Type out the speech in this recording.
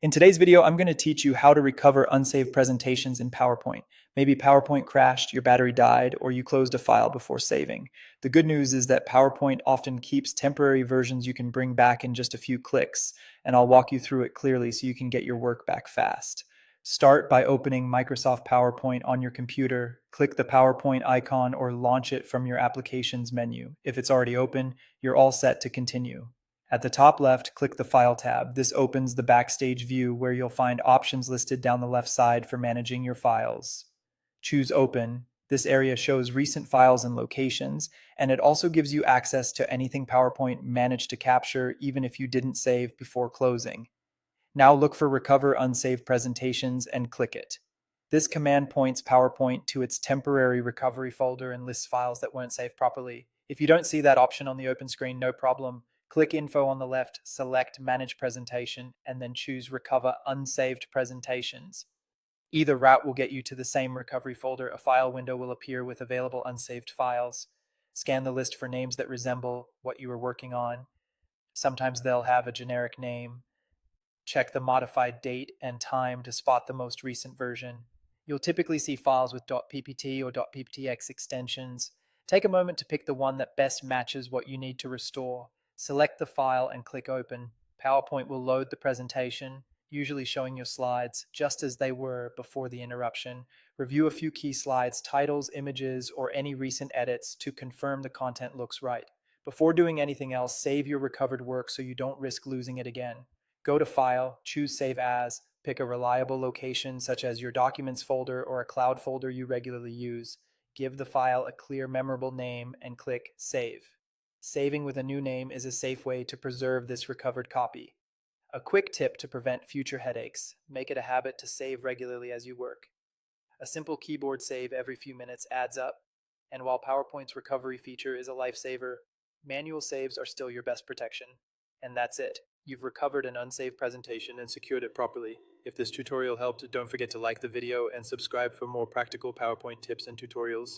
In today's video, I'm going to teach you how to recover unsaved presentations in PowerPoint. Maybe PowerPoint crashed, your battery died, or you closed a file before saving. The good news is that PowerPoint often keeps temporary versions you can bring back in just a few clicks, and I'll walk you through it clearly so you can get your work back fast. Start by opening Microsoft PowerPoint on your computer. Click the PowerPoint icon or launch it from your Applications menu. If it's already open, you're all set to continue. At the top left, click the File tab. This opens the Backstage view where you'll find options listed down the left side for managing your files. Choose Open. This area shows recent files and locations, and it also gives you access to anything PowerPoint managed to capture even if you didn't save before closing. Now look for Recover Unsaved Presentations and click it. This command points PowerPoint to its temporary recovery folder and lists files that weren't saved properly. If you don't see that option on the open screen, no problem. Click Info on the left, select Manage Presentation, and then choose Recover Unsaved Presentations. Either route will get you to the same recovery folder. A file window will appear with available unsaved files. Scan the list for names that resemble what you were working on. Sometimes they'll have a generic name. Check the modified date and time to spot the most recent version. You'll typically see files with .ppt or .pptx extensions. Take a moment to pick the one that best matches what you need to restore. Select the file and click Open. PowerPoint will load the presentation, usually showing your slides just as they were before the interruption. Review a few key slides, titles, images, or any recent edits to confirm the content looks right. Before doing anything else, save your recovered work so you don't risk losing it again. Go to File, choose Save As, pick a reliable location such as your Documents folder or a cloud folder you regularly use. Give the file a clear, memorable name and click Save. Saving with a new name is a safe way to preserve this recovered copy. A quick tip to prevent future headaches: make it a habit to save regularly as you work. A simple keyboard save every few minutes adds up, and while PowerPoint's recovery feature is a lifesaver, manual saves are still your best protection. And that's it. You've recovered an unsaved presentation and secured it properly. If this tutorial helped, don't forget to like the video and subscribe for more practical PowerPoint tips and tutorials.